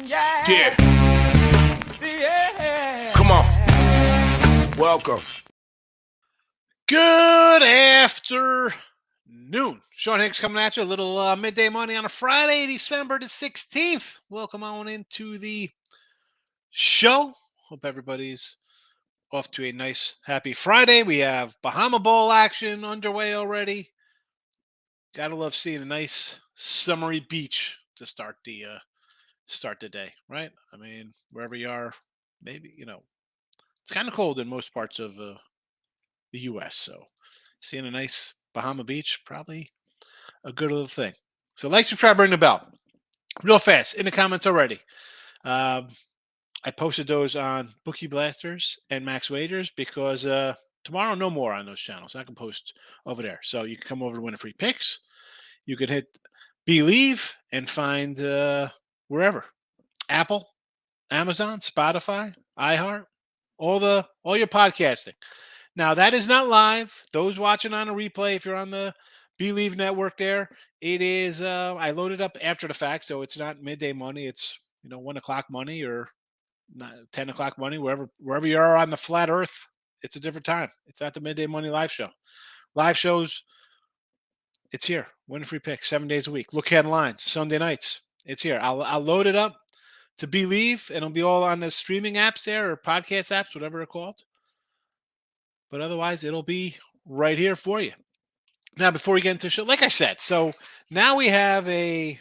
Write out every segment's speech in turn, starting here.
Yeah. Come on. Welcome. Good afternoon. Sean Higgs coming at you. A little midday money on a Friday, December the 16th. Welcome on into the show. Hope everybody's off to a nice, happy Friday. We have Bahama Bowl action underway already. Gotta love seeing a nice summery beach to start the day, right? I mean, wherever you are, maybe it's kind of cold in most parts of the U.S. So seeing a nice Bahama beach, probably a good little thing. So like, subscribe, ring the bell. Real fast, in the comments already. I posted those on Bookie Blasters and Max Wagers because tomorrow no more on those channels. I can post over there. So you can come over to win a free picks. You can hit Believe and find wherever. Apple, Amazon, Spotify, iHeart, all your podcasting. Now that is not live. Those watching on a replay, if you're on the Believe network there, it is I loaded up after the fact, so it's not midday money, it's 1 o'clock money or 10 o'clock money, wherever you are on the flat earth, it's a different time. It's not the midday money live show. Live shows, it's here. Win a free pick 7 days a week. Look headlines, Sunday nights. It's here. I'll load it up to Believe, and it'll be all on the streaming apps there or podcast apps, whatever they're called. But otherwise, it'll be right here for you. Now, before we get into the show, like I said, so now we have I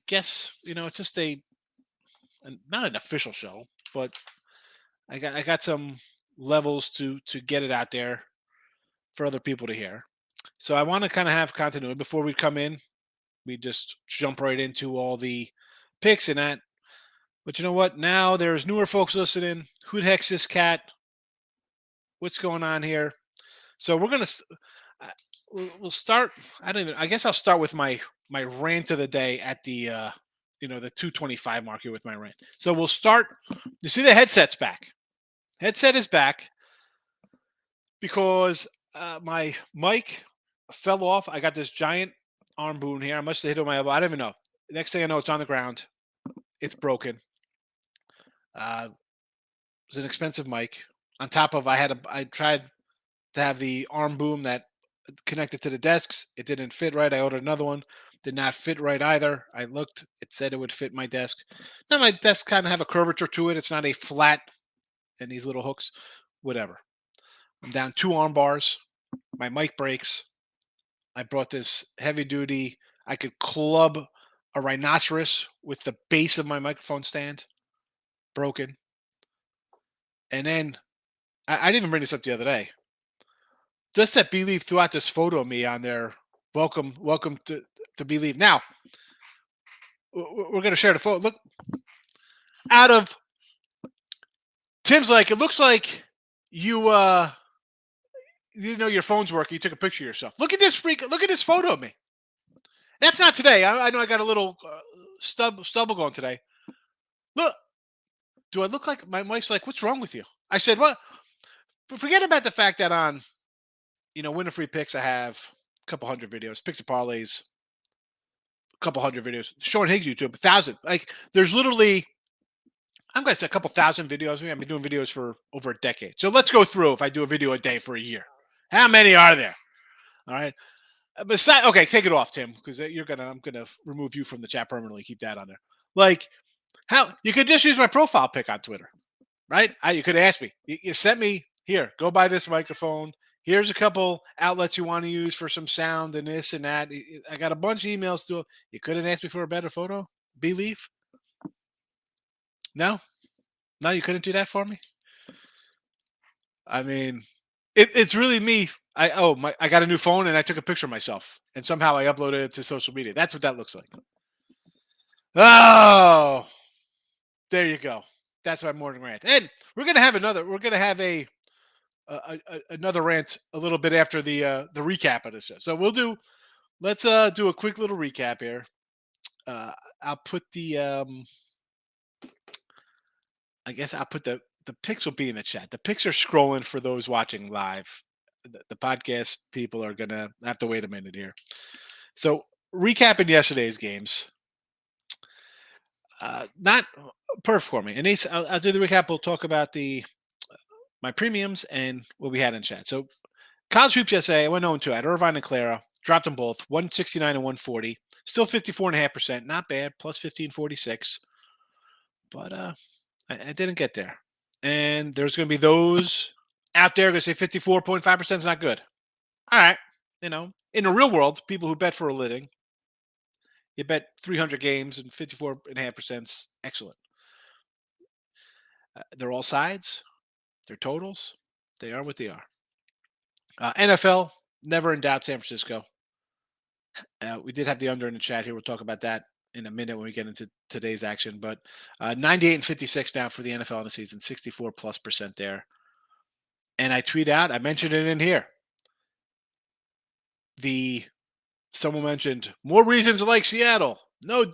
guess, it's just not an official show, but I got some levels to get it out there for other people to hear. So I want to kind of have continuity before we come in. We just jump right into all the picks and that. But you know what? Now there's newer folks listening. Who the heck's this cat? What's going on here? So we're gonna we'll start. I guess I'll start with my rant of the day at the the 225 mark here with my rant. So we'll start. You see the headset's back. Headset is back because my mic fell off. I got this giant arm boom here. I must have hit it on my elbow. I don't even know. Next thing I know, it's on the ground. It's broken. It's an expensive mic. On top of I tried to have the arm boom that connected to the desks. It didn't fit right. I ordered another one. Did not fit right either. I looked. It said it would fit my desk. Now my desk kind of have a curvature to it. It's not a flat and these little hooks. Whatever. I'm down 2 arm bars. My mic breaks. I brought this heavy duty. I could club a rhinoceros with the base of my microphone stand. Broken. And then I didn't even bring this up the other day. Just that Believe threw out this photo of me on there. Welcome to Believe. Now, we're going to share the photo. Look, out of Tim's like, it looks like you didn't know your phone's working. You took a picture of yourself. Look at this freak. Look at this photo of me. That's not today. I know I got a little stubble going today. Look, do I look like my wife's like, what's wrong with you? I said, what? Forget about the fact that on winner free picks, I have a couple hundred videos, picks and parlays, a couple hundred videos. Sean Higgs YouTube, 1,000. Like, there's literally, I'm going to say a couple thousand videos. I've been doing videos for over a decade. So let's go through if I do a video a day for a year. How many are there? All right. Besides, okay, take it off, Tim, because I'm gonna remove you from the chat permanently. Keep that on there. Like, how you could just use my profile pic on Twitter, right? You could ask me. You sent me here. Go buy this microphone. Here's a couple outlets you want to use for some sound and this and that. I got a bunch of emails to. You couldn't ask me for a better photo. Believe? No, you couldn't do that for me. I mean, it's really me. I got a new phone and I took a picture of myself and somehow I uploaded it to social media. That's what that looks like. Oh, there you go. That's my morning rant. And we're gonna have another rant a little bit after the recap of this show. So let's do a quick little recap here. I'll put the I guess I'll put the pics will be in the chat. The pics are scrolling for those watching live. The podcast people are gonna have to wait a minute here. So recapping yesterday's games. Not perfect for me. And I'll do the recap. We'll talk about the my premiums and what we had in chat. So college hoops yesterday, I went 0-2. I had Irvine and Clara. Dropped them both, 169 and 140. Still 54.5%. Not bad, plus 1546. But I didn't get there. And there's going to be those out there going to say 54.5% is not good. All right. In the real world, people who bet for a living, you bet 300 games and 54.5% is excellent. They're all sides, they're totals. They are what they are. NFL, never in doubt, San Francisco. We did have the under in the chat here. We'll talk about that in a minute when we get into today's action. But 98 and 56 now for the NFL in the season, 64+% there. And I tweet out, I mentioned it in here. Someone mentioned more reasons to like Seattle. No,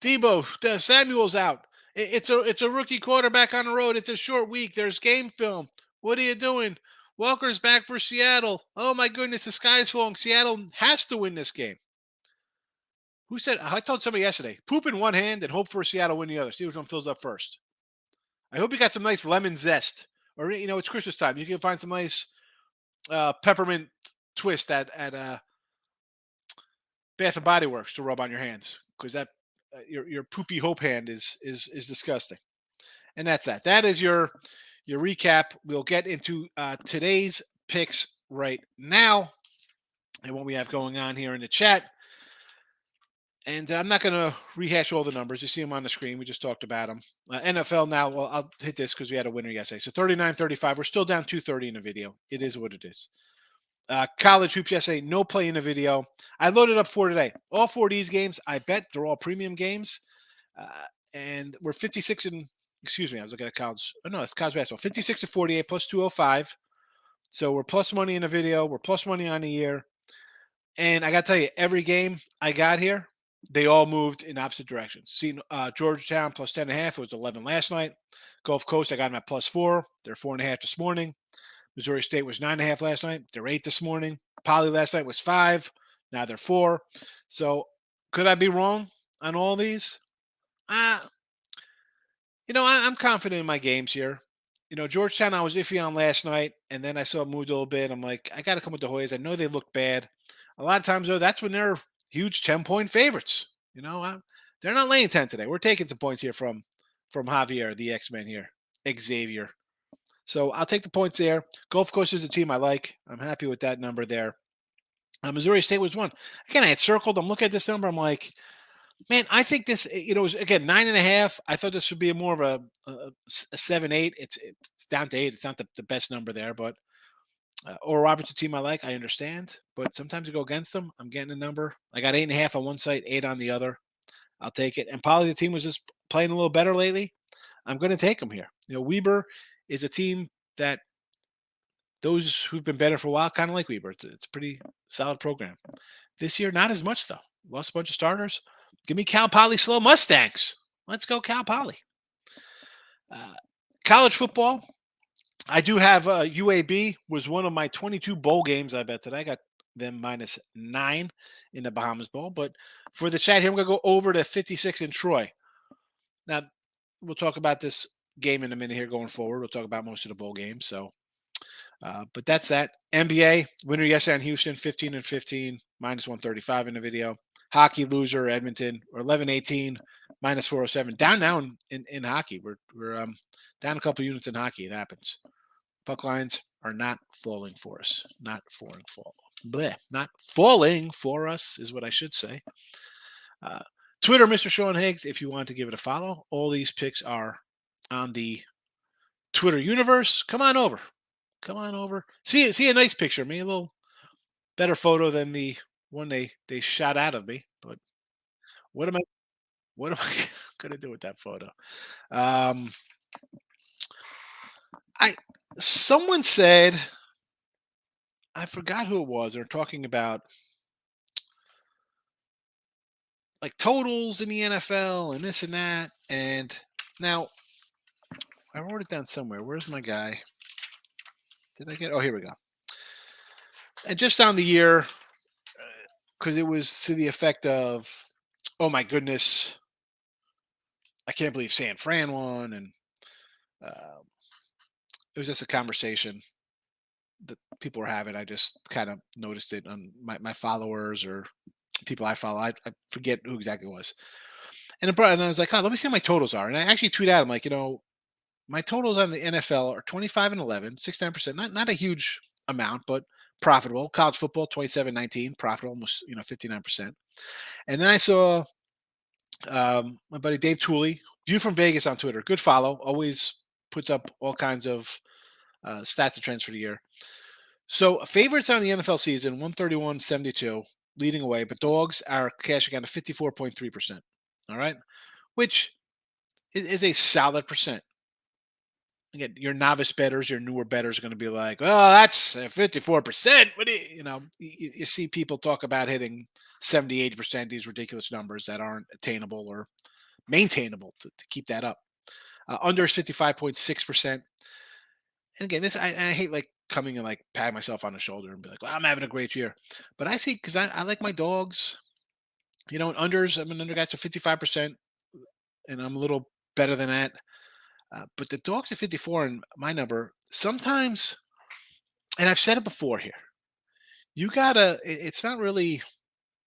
Debo Samuel's out. It's a rookie quarterback on the road. It's a short week. There's game film. What are you doing? Walker's back for Seattle. Oh my goodness, the sky's falling. Seattle has to win this game. Who said? I told somebody yesterday. Poop in one hand and hope for Seattle win the other. See which one fills up first. I hope you got some nice lemon zest, or it's Christmas time. You can find some nice peppermint twist at Bath and Body Works to rub on your hands, because that your poopy hope hand is disgusting. And that's that. That is your recap. We'll get into today's picks right now and what we have going on here in the chat. And I'm not going to rehash all the numbers. You see them on the screen. We just talked about them. NFL now, well, I'll hit this because we had a winner yesterday. So 39-35. We're still down 230 in the video. It is what it is. College hoops yesterday, no play in the video. I loaded up 4 today. All 4 of these games, I bet they're all premium games. And we're 56 and, excuse me, I was looking at college. Oh, no, it's college basketball. 56 to 48 plus 205. So we're plus money in the video. We're plus money on the year. And I got to tell you, every game I got here, they all moved in opposite directions. See, Georgetown plus 10.5. It was 11 last night. Gulf Coast, I got them at plus 4. They're 4.5 this morning. Missouri State was 9.5 last night. They're 8 this morning. Poly last night was 5. Now they're 4. So could I be wrong on all these? I'm confident in my games here. Georgetown I was iffy on last night, and then I saw it moved a little bit. I'm like, I got to come with the Hoyas. I know they look bad. A lot of times, though, that's when they're huge 10-point favorites. They're not laying 10 today. We're taking some points here from Javier, the X-Men here, Xavier. So I'll take the points there. Gulf Coast is a team I like. I'm happy with that number there. Missouri State was 1. Again, I had circled. I'm looking at this number. I'm like, man, I think this, was, again, 9.5. I thought this would be more of a 7-8. It's down to 8. It's not the best number there, but Oral Roberts, a team I like. I understand, but sometimes you go against them. I'm getting a number. I got 8.5 on one side, 8 on the other. I'll take it. And Poly, the team was just playing a little better lately. I'm going to take them here. Weber is a team that those who've been better for a while kind of like Weber. It's a pretty solid program. This year, not as much, though. Lost a bunch of starters. Give me Cal Poly Slow Mustangs. Let's go Cal Poly. College football. I do have UAB was one of my 22 bowl games I bet today. I got them -9 in the Bahamas Bowl. But for the chat here, I'm going to go over to 56 in Troy. Now, we'll talk about this game in a minute here going forward. We'll talk about most of the bowl games. So, but that's that. NBA winner yesterday on Houston, 15 and 15, -135 in the video. Hockey loser Edmonton, or 11-18, -407. Down now in hockey. We're down a couple units in hockey. It happens. Puck lines are not falling for us. Not falling for us is what I should say. Twitter, Mr. Sean Higgs, if you want to give it a follow. All these picks are on the Twitter universe. Come on over. See a nice picture of me. A little better photo than the one they shot out of me. But what am I gonna do with that photo? Someone said, I forgot who it was. They're talking about like totals in the NFL and this and that. And now I wrote it down somewhere. Where's my guy? Did I get? Oh, here we go. And just on the year, because it was to the effect of, "Oh my goodness, I can't believe San Fran won," and uh, it was just a conversation that people were having. I just kind of noticed it on my followers or people I follow. I forget who exactly it was. And I was like, oh, let me see how my totals are. And I actually tweet out, I'm like, my totals on the NFL are 25 and 11, 69%. Not a huge amount, but profitable. College football, 27-19, profitable, almost 59%. And then I saw my buddy Dave Tooley, View from Vegas on Twitter. Good follow. Always puts up all kinds of stats and trends for the year. So favorites on the NFL season, 131-72, leading away, but dogs are cashing out at 54.3%. All right. Which is a solid percent. Again, your novice bettors, your newer bettors are going to be like, "Oh, that's 54%." What do you see people talk about hitting 70, 80%, these ridiculous numbers that aren't attainable or maintainable to keep that up. Under is 55.6%. And again, I hate like coming and like pat myself on the shoulder and be like, well, I'm having a great year. But I see because I like my dogs, and unders, I'm an under guy, so 55%, and I'm a little better than that. But the dogs at 54 and my number, sometimes, and I've said it before here, it's not really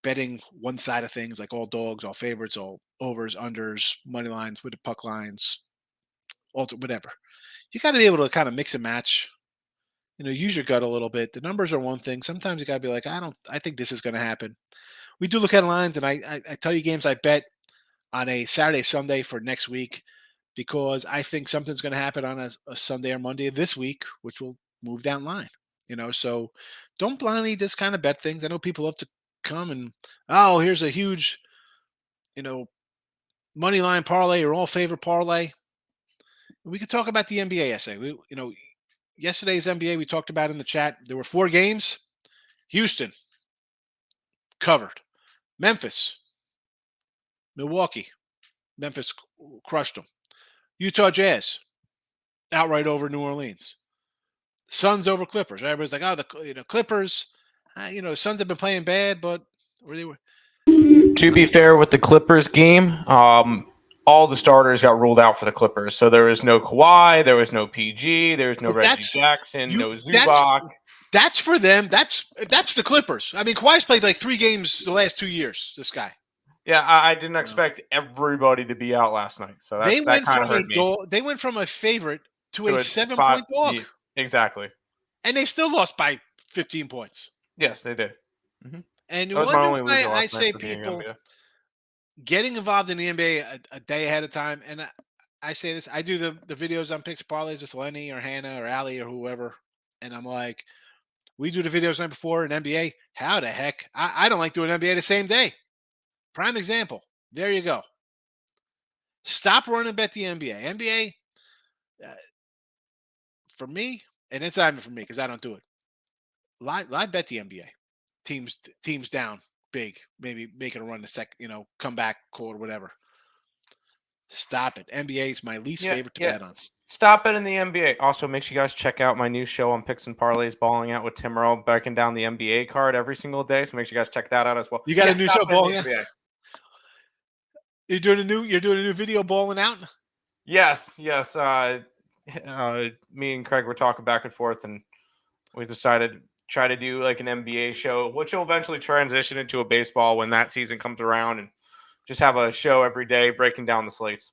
betting one side of things like all dogs, all favorites, all overs, unders, money lines, with the puck lines, whatever. You got to be able to kind of mix and match, use your gut a little bit. The numbers are one thing. Sometimes you got to be like, I think this is going to happen. We do look at lines, and I tell you games I bet on a Saturday, Sunday for next week because I think something's going to happen on a Sunday or Monday this week, which will move that line. So don't blindly just kind of bet things. I know people love to come and, oh, here's a huge, you know, money line parlay or all favorite parlay. We could talk about the NBA essay. Yesterday's NBA we talked about in the chat. There were 4 games. Houston covered. Memphis, Milwaukee. Memphis crushed them. Utah Jazz outright over New Orleans. Suns over Clippers. Everybody's like, oh, the Clippers. Suns have been playing bad, but where they were. To be fair with the Clippers game, all the starters got ruled out for the Clippers. So there was no Kawhi, there was no PG, there was no Reggie Jackson, no Zubac. That's for them. That's the Clippers. I mean, Kawhi's played like 3 games the last 2 years. This guy. Yeah, I didn't expect everybody to be out last night. So that kind of hurt me. They went from a favorite to a 7-point dog. Exactly. And they still lost by 15 points. Yes, they did. Mm-hmm. And you wonder why I say people getting involved in the NBA a day ahead of time. And I say this, I do the videos on picks parlays with Lenny or Hannah or Allie or whoever. And I'm like, we do the videos the night before in NBA. How the heck? I don't like doing NBA the same day. Prime example. There you go. Stop running bet the NBA. NBA, for me, and it's not even for me because I don't do it. Live bet the NBA. Teams down big, maybe making a run the comeback quarter, whatever. Stop it. NBA is my least favorite to bet on. Stop it in the NBA. Also, make sure you guys check out my new show on Picks and Parlays, Balling Out with Tim Earl, breaking down the NBA card every single day. So make sure you guys check that out as well. You got a new show, Balling Out? You're doing a new video, Balling Out? Yes. Me and Craig were talking back and forth, and we decided try to do like an NBA show, which will eventually transition into a baseball when that season comes around, and just have a show every day breaking down the slates.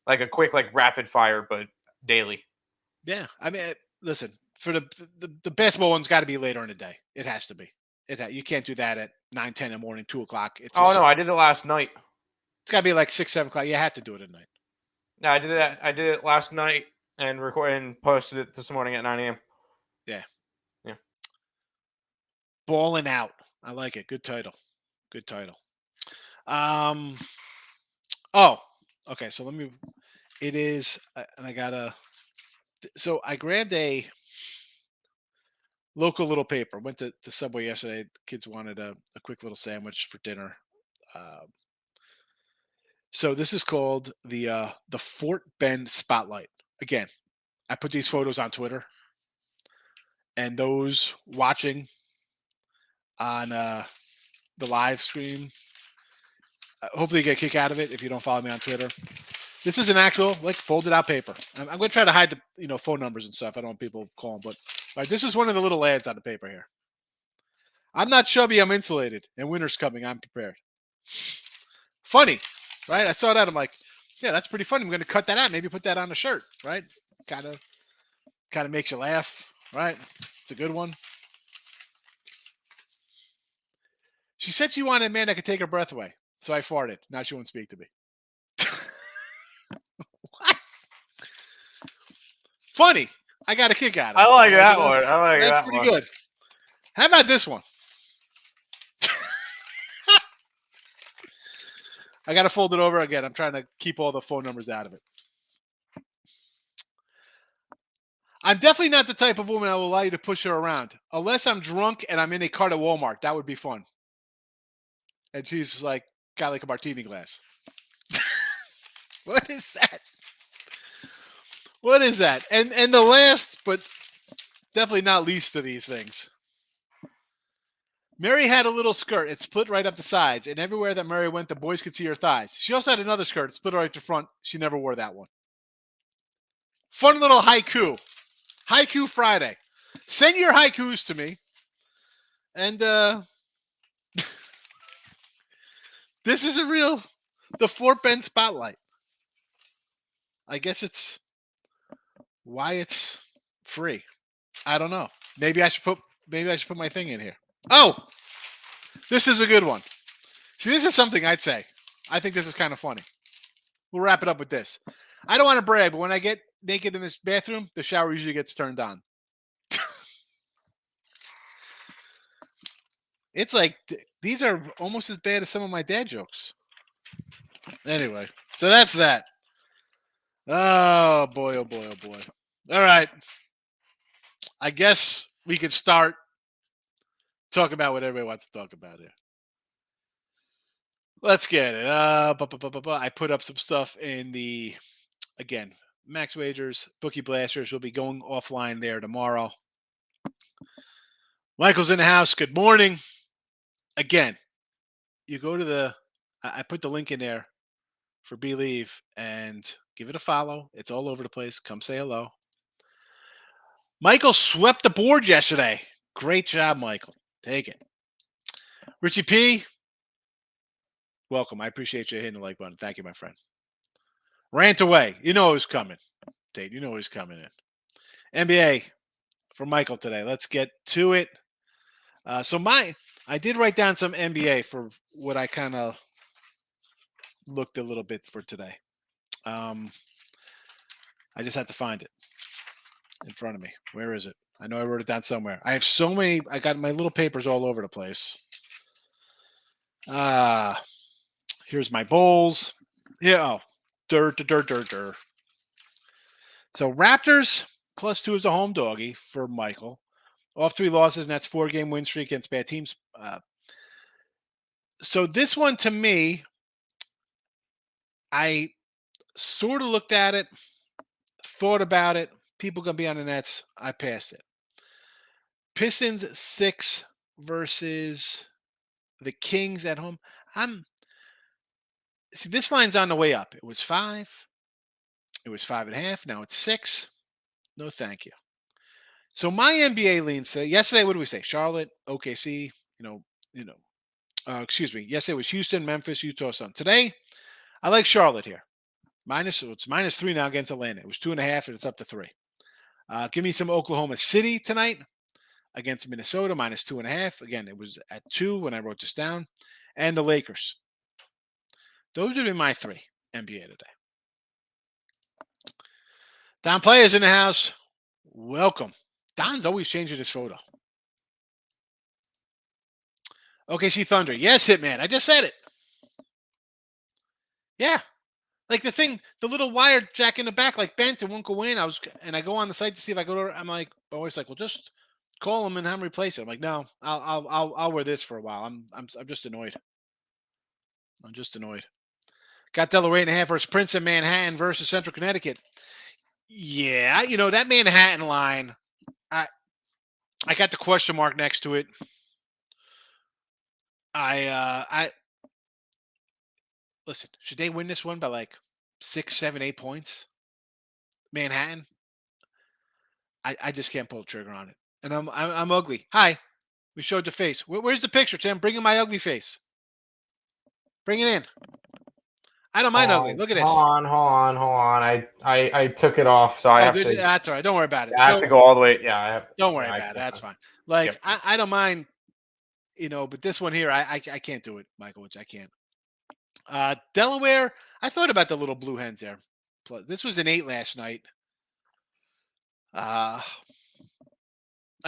Like a quick, like rapid fire, but daily. Yeah. I mean, listen, for the basketball one's got to be later in the day. It has to be. You can't do that at 9, 10 in the morning, 2 o'clock. No, I did it last night. It's got to be like 6, 7 o'clock. You have to do it at night. No, I did it last night and recorded and posted it this morning at 9 a.m. Yeah. Balling Out. I like it. Good title. Oh, okay. So it is, and I gotta. So I grabbed a local little paper. Went to the Subway yesterday. Kids wanted a quick little sandwich for dinner. So this is called the Fort Bend Spotlight. Again, I put these photos on Twitter, and those watching on the live stream. Hopefully you get a kick out of it if you don't follow me on Twitter. This is an actual folded out paper. I'm going to try to hide the phone numbers and stuff. I don't want people calling, but this is one of the little ads on the paper here. I'm not chubby. I'm insulated, and winter's coming. I'm prepared. Funny, right? I saw that. I'm like, yeah, that's pretty funny. I'm going to cut that out. Maybe put that on a shirt, right? Kind of makes you laugh, right? It's a good one. She said she wanted a man that could take her breath away. So I farted. Now she won't speak to me. What? Funny. I got a kick out of it. I like that one. I like That's that pretty one. good. How about this one? I got to fold it over again. I'm trying to keep all the phone numbers out of it. I'm definitely not the type of woman that will allow you to push her around. Unless I'm drunk and I'm in a cart at Walmart. That would be fun. And she's like, got like a martini glass. What is that? What is that? And the last, but definitely not least of these things. Mary had a little skirt. It split right up the sides. And everywhere that Mary went, the boys could see her thighs. She also had another skirt. It split right to front. She never wore that one. Fun little haiku. Haiku Friday. Send your haikus to me. And this is the Fort Bend Spotlight. I guess it's why it's free. I don't know. Maybe I should put my thing in here. Oh, this is a good one. See, this is something I'd say. I think this is kind of funny. We'll wrap it up with this. I don't want to brag, but when I get naked in this bathroom, the shower usually gets turned on. It's like these are almost as bad as some of my dad jokes. Anyway, so that's that. Oh boy, oh boy, oh boy. All right. I guess we could start talking about what everybody wants to talk about here. Let's get it. I put up some stuff in the, again, Max Wagers, Bookie Blasters will be going offline there tomorrow. Michael's in the house. Good morning. Again, you go to I put the link in there for Believe and give it a follow. It's all over the place. Come say hello. Michael swept the board yesterday. Great job, Michael. Take it. Richie P, welcome. I appreciate you hitting the like button. Thank you, my friend. Rant away. You know who's coming. Tate, you know who's coming in. NBA for Michael today. Let's get to it. I did write down some NBA for what I kind of looked a little bit for today. I just had to find it in front of me. Where is it? I know I wrote it down somewhere. I have so many. I got my little papers all over the place. Here's my bowls. Yeah. Dirt. So Raptors +2 is a home doggy for Michael. Off 3 losses, and that's 4-game win streak against bad teams. So this one, to me, I sort of looked at it, thought about it. People going to be on the Nets. I passed it. Pistons 6 versus the Kings at home. See, this line's on the way up. It was 5. It was 5.5. Now it's 6. No, thank you. So my NBA leans say yesterday. What did we say? Charlotte, OKC. Excuse me. Yesterday was Houston, Memphis, Utah, Sun. Today, I like Charlotte here. It's -3 now against Atlanta. It was 2.5, and it's up to 3. Give me some Oklahoma City tonight against Minnesota, -2.5. Again, it was at 2 when I wrote this down. And the Lakers. Those would be my 3 NBA today. Don Players in the house. Welcome. Don's always changing his photo. OKC Thunder. Yes, Hitman. I just said it. Yeah. Like the little wire jack in the back, like bent and won't go in. I go on the site to see if I go to. I'm like, my wife's like, well, just call him and have him replace it. I'm like, no, I'll wear this for a while. I'm just annoyed. I'm just annoyed. Got Delaware 8.5 versus Prince of Manhattan versus Central Connecticut. Yeah, that Manhattan line. I got the question mark next to it. I listen. Should they win this one by like 6, 7, 8 points? Manhattan. I just can't pull the trigger on it. And I'm ugly. Hi. We showed the face. Where's the picture, Tim? Bring in my ugly face. Bring it in. I don't mind ugly. Look at this. Hold on. I took it off, so I Oh, have to. that's all right. Don't worry about it. I have to go all the way. Yeah, I have. Don't worry Yeah, about it. That's fine. Like Yep. I don't mind, but this one here, I can't do it, Michael. Which I can't. Delaware. I thought about the little blue hens there. This was an 8 last night. I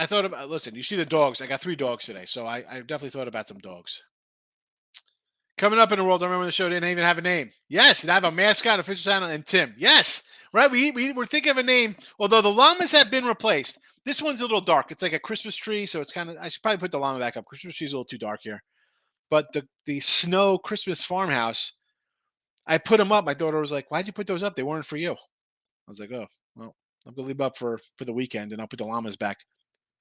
thought about. Listen, you see the dogs. I got 3 dogs today, so I definitely thought about some dogs. Coming up in the world, I remember the show didn't even have a name. Yes, it have a mascot, official channel, and Tim. Yes, right. We were thinking of a name, although the llamas have been replaced. This one's a little dark. It's like a Christmas tree, so it's kind of. I should probably put the llama back up. Christmas tree's a little too dark here. But the snow Christmas farmhouse, I put them up. My daughter was like, "Why'd you put those up? They weren't for you." I was like, "Oh, well, I'm gonna leave them up for the weekend, and I'll put the llamas back."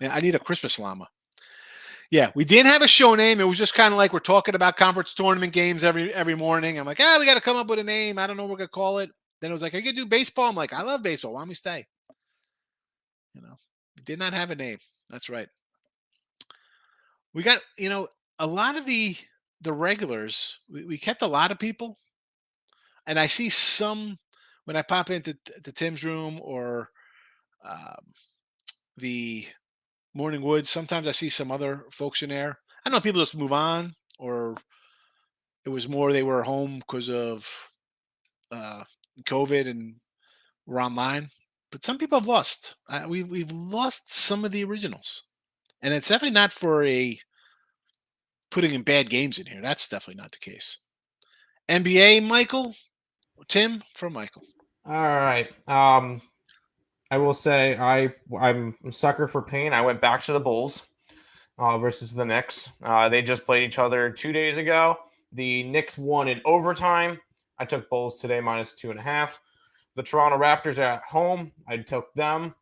Man, I need a Christmas llama. Yeah, we didn't have a show name. It was just kind of like we're talking about conference tournament games every morning. I'm like, we got to come up with a name. I don't know what we're gonna call it. Then it was like, are you gonna do baseball? I'm like, I love baseball. Why don't we stay? We did not have a name. That's right. We got a lot of the regulars. We kept a lot of people, and I see some when I pop into Tim's room or um, the Morning Woods. Sometimes I see some other folks in there. I don't know if people just move on or it was more they were home because of uh, COVID and were online. But some people have lost. We've lost some of the originals, and it's definitely not for a putting in bad games in here. That's definitely not the case. NBA, Michael, Tim from Michael. All right. I will say I'm a sucker for pain. I went back to the Bulls versus the Knicks. They just played each other 2 days ago. The Knicks won in overtime. I took Bulls today -2.5. The Toronto Raptors are at home. I took them.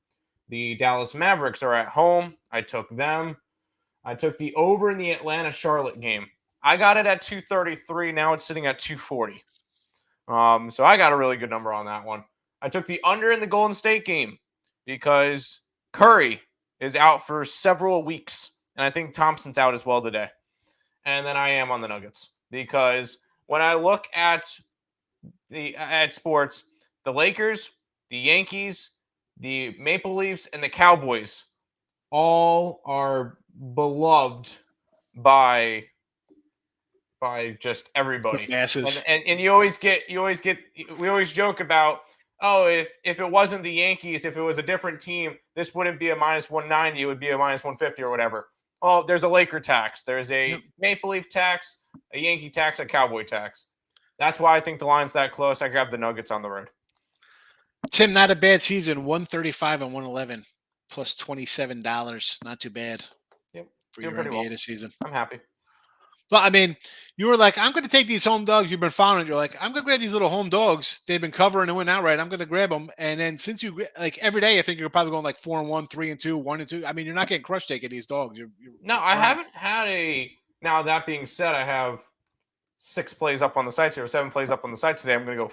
The Dallas Mavericks are at home. I took them. I took the over in the Atlanta-Charlotte game. I got it at 233. Now it's sitting at 240. So I got a really good number on that one. I took the under in the Golden State game because Curry is out for several weeks. And I think Thompson's out as well today. And then I am on the Nuggets because when I look at sports, the Lakers, the Yankees, the Maple Leafs, and the Cowboys all are beloved by just everybody. And we always joke about, if it wasn't the Yankees, if it was a different team, this wouldn't be a -190, it would be a -150 or whatever. Oh, there's a Laker tax, there's a Maple Leaf tax, a Yankee tax, a Cowboy tax. That's why I think the line's that close. I grabbed the Nuggets on the road. Tim, not a bad season. 135 and 111 plus $27. Not too bad. Yep. For your NBA this season. I'm happy. But I mean, you were like, I'm going to take these home dogs. You've been following it. You're like, I'm going to grab these little home dogs. They've been covering and went outright. I'm going to grab them. And then since you like every day, I think you're probably going like 4-1, 3-2, 1-2. I mean, you're not getting crushed taking these dogs. No, I haven't had a. Now that being said, I have 6 plays up on the site here, 7 plays up on the site today. I'm going to go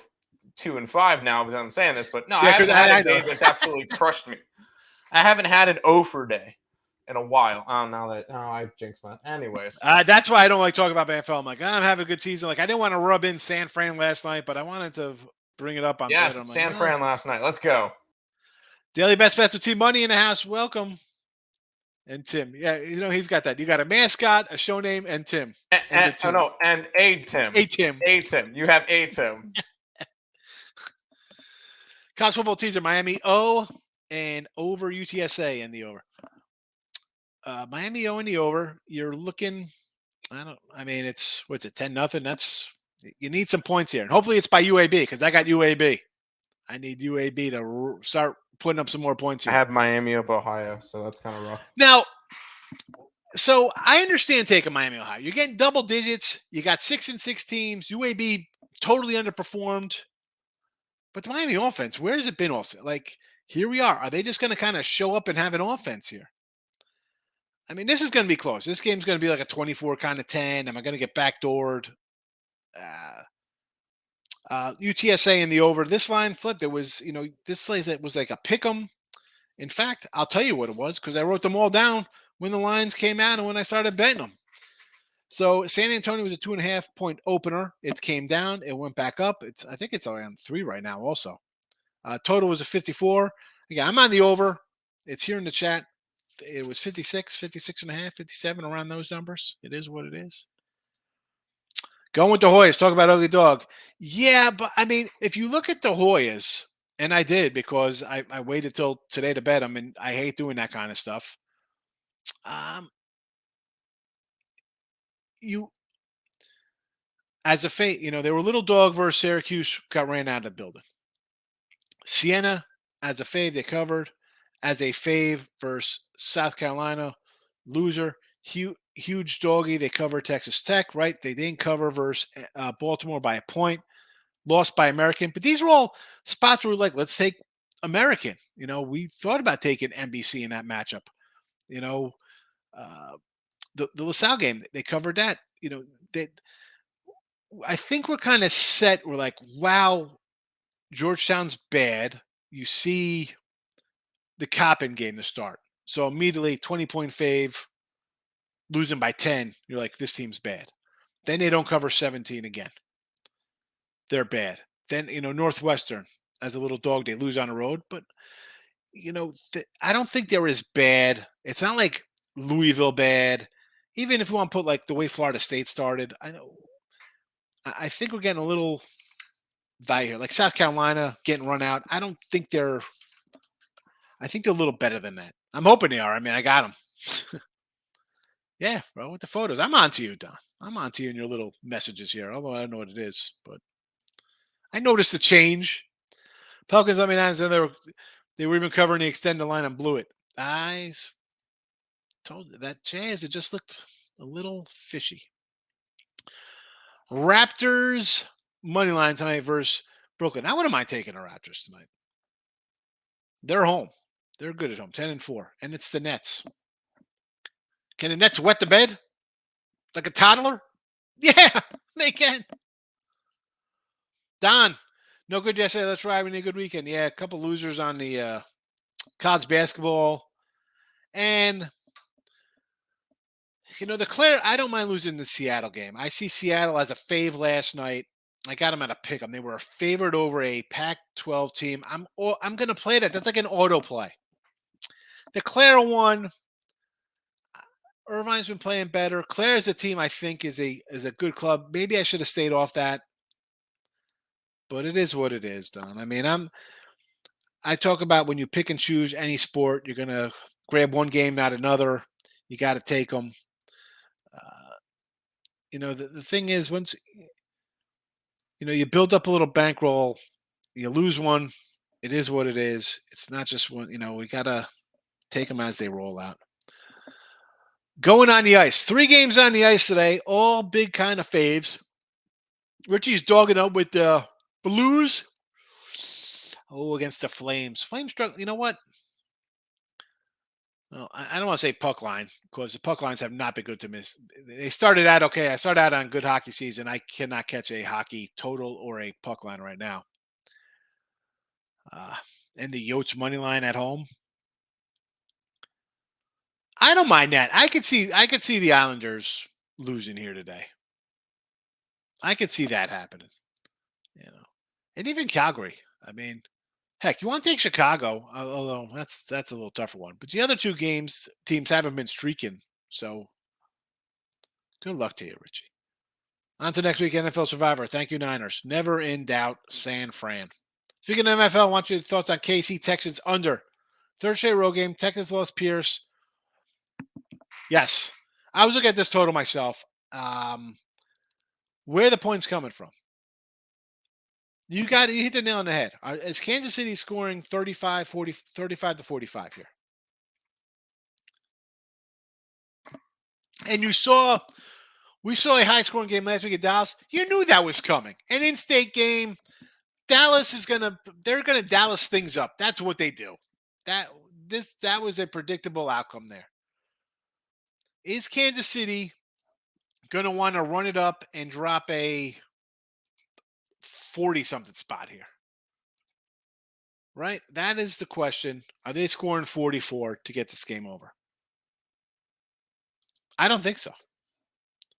2 and 5 now because I'm saying this, but no, I haven't had a day that's absolutely crushed me. I haven't had an over day in a while. I jinxed my. Anyways, that's why I don't like talking about NFL. I'm like, I'm having a good season. Like I didn't want to rub in San Fran last night, but I wanted to bring it up on Twitter. Yes, San Fran last night. Let's go. Daily best bets with Team Money in the house. Welcome. And Tim. Yeah, he's got that. You got a mascot, a show name, and Tim. And a Tim. A Tim. A Tim. You have a Tim. College football teaser, Miami O and over UTSA in the over. Miami O in the over. You're looking, it's, 10-0? That's, you need some points here. And hopefully it's by UAB because I got UAB. I need UAB to start putting up some more points here. I have Miami of Ohio, so that's kind of rough. Now, so I understand taking Miami, Ohio. You're getting double digits. You got 6-6 teams. UAB totally underperformed. But the Miami offense, where has it been also? Like, here we are. Are they just going to kind of show up and have an offense here? I mean, this is going to be close. This game's going to be like a 24 kind of 10. Am I going to get backdoored? UTSA in the over. This line flipped. It was, this place that was like a pick 'em. In fact, I'll tell you what it was because I wrote them all down when the lines came out and when I started betting them. So San Antonio was a 2.5 point opener. It came down. It went back up. I think it's around 3 right now also. Total was a 54. Again, I'm on the over. It's here in the chat. It was 56, 56 and a half, 57, around those numbers. It is what it is. Going with the Hoyas. Talk about ugly dog. Yeah, but I mean, if you look at the Hoyas, and I did because I waited till today to bet them, and I hate doing that kind of stuff. You, as a fate, they were a little dog versus Syracuse, got ran out of the building. Siena, as a fave, they covered. As a fave versus South Carolina, loser. Huge doggy. They covered Texas Tech, right? They didn't cover versus Baltimore by a point. Lost by American. But these were all spots where we're like, let's take American. We thought about taking NBC in that matchup. The LaSalle game, they covered that. I think we're kind of set. We're like, wow, Georgetown's bad. You see the Coppin game to start. So immediately 20-point fave, losing by 10. You're like, this team's bad. Then they don't cover 17 again. They're bad. Then, Northwestern, as a little dog, they lose on the road. But, I don't think they're as bad. It's not like Louisville bad. Even if you want to put like the way Florida State started, I think we're getting a little value here. Like South Carolina getting run out. I think they're a little better than that. I'm hoping they are. I mean, I got them. Yeah, bro, with the photos. I'm on to you, Don. I'm on to you in your little messages here, although I don't know what it is. But I noticed the change. Pelicans, they were even covering the extended line and blew it. I told you that Jazz, it just looked a little fishy. Raptors money line tonight versus Brooklyn. I wouldn't mind taking the Raptors tonight. They're home. They're good at home, 10-4, and it's the Nets. Can the Nets wet the bed like a toddler? Yeah, they can. Don, no good yesterday. Let's ride. We need a good weekend. Yeah, a couple losers on the college basketball, and the Claire. I don't mind losing the Seattle game. I see Seattle as a fave last night. I got them at a pick 'em. They were a favorite over a Pac-12 team. I'm going to play that. That's like an auto play. The Claire one. Irvine's been playing better. Claire is a team I think is a good club. Maybe I should have stayed off that, but it is what it is, Don. I mean, I talk about when you pick and choose any sport, you're gonna grab one game, not another. You got to take them. The thing is, once you build up a little bankroll, you lose one. It is what it is. It's not just one. We gotta take them as they roll out. Going on the ice. 3 games on the ice today. All big kind of faves. Richie's dogging up with the Blues. Oh, against the Flames. Flames struck. You know what? Well, I don't want to say puck line because the puck lines have not been good to miss. They started out okay. I started out on good hockey season. I cannot catch a hockey total or a puck line right now. And the Yotes money line at home. I don't mind that. I could see the Islanders losing here today. I could see that happening. And even Calgary. I mean, heck, you want to take Chicago, although that's a little tougher one. But the other 2 teams haven't been streaking, so good luck to you, Richie. On to next week, NFL Survivor. Thank you, Niners. Never in doubt, San Fran. Speaking of NFL, I want your thoughts on KC Texans under. Third straight road game. Texans lost Pierce. Yes. I was looking at this total myself. Where the points coming from? You hit the nail on the head. Is Kansas City scoring 35 to 45 here? And we saw a high-scoring game last week at Dallas. You knew that was coming. An in-state game. Dallas they're gonna Dallas things up. That's what they do. That was a predictable outcome there. is Kansas City going to want to run it up and drop a 40-something spot here? Right? That is the question. Are they scoring 44 to get this game over? I don't think so.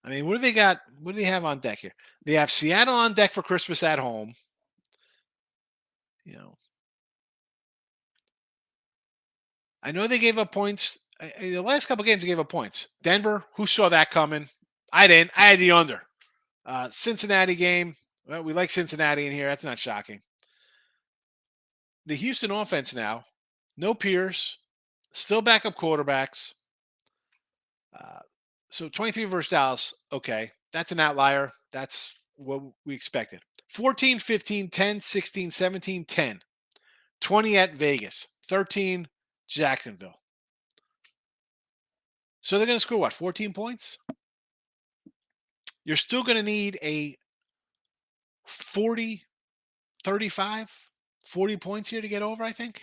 I mean, what do they got? What do they have on deck here? They have Seattle on deck for Christmas at home. I know they gave up points. The last couple games they gave up points. Denver, who saw that coming? I didn't. I had the under. Cincinnati game. Well, we like Cincinnati in here. That's not shocking. The Houston offense now, no Pierce, still backup quarterbacks. So 23 versus Dallas, okay. That's an outlier. That's what we expected. 14, 15, 10, 16, 17, 10. 20 at Vegas. 13, Jacksonville. So they're going to score what, 14 points? You're still going to need a 40, 35, 40 points here to get over, I think.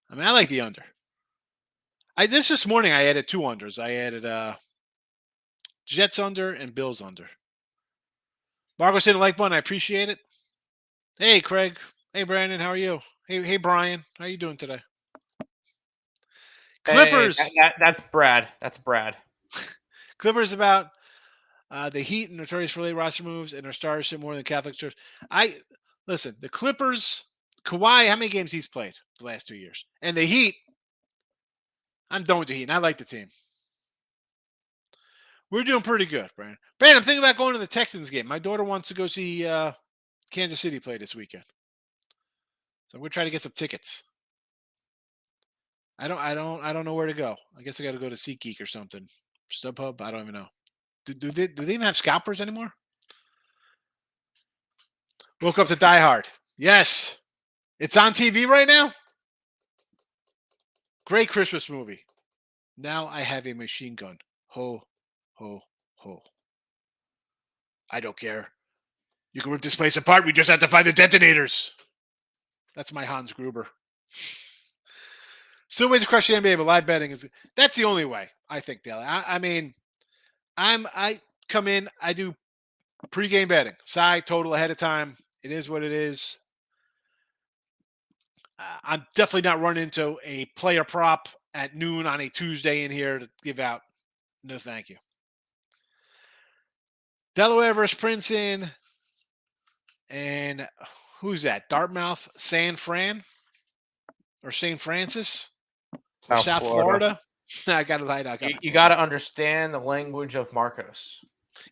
I mean, I like the under. This morning I added 2 unders. I added Jets under and Bills under. Marcos hit a like button. I appreciate it. Hey, Craig. Hey, Brandon. How are you? Hey, Brian. How are you doing today? Clippers. Hey, that's Brad. That's Brad. Clippers about the Heat and notorious for late roster moves and their stars sit more than Catholic Church. Listen. The Clippers. Kawhi. How many games he's played the last 2 years? And the Heat. I'm done with the Heat. And I like the team. We're doing pretty good, Brandon. Brandon, I'm thinking about going to the Texans game. My daughter wants to go see Kansas City play this weekend. So we're trying to get some tickets. I don't know where to go. I guess I got to go to SeatGeek or something. StubHub. I don't even know. Do they even have scalpers anymore? Woke up to Die Hard. Yes, it's on TV right now. Great Christmas movie. Now I have a machine gun. Ho, ho, ho. I don't care. You can rip this place apart. We just have to find the detonators. That's my Hans Gruber. Still ways to crush the NBA, but live betting that's the only way, I think, Dale. I mean, I come in, I do pregame betting, side total ahead of time. It is what it is. I'm definitely not running into a player prop at noon on a Tuesday in here to give out. No, thank you. Delaware versus Princeton. And who's that? Dartmouth, San Fran? Or St. Francis? Or South Florida? I got to light up. You got to understand the language of Marcos.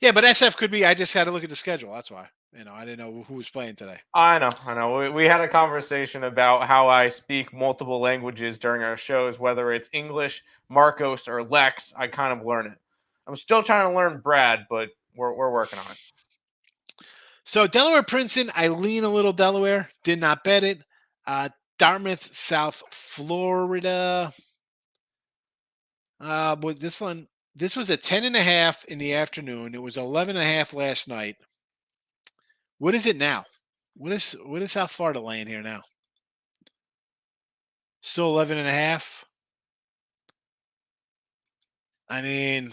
Yeah, but SF could be. I just had to look at the schedule. That's why. I didn't know who was playing today. I know. We had a conversation about how I speak multiple languages during our shows, whether it's English, Marcos, or Lex. I kind of learn it. I'm still trying to learn Brad, but we're working on it. So Delaware Princeton, I lean a little Delaware. Did not bet it. Dartmouth, South Florida. But this was a 10.5 in the afternoon. It was 11.5 last night. What is it now? What is South Florida laying here now? Still 11.5. I mean,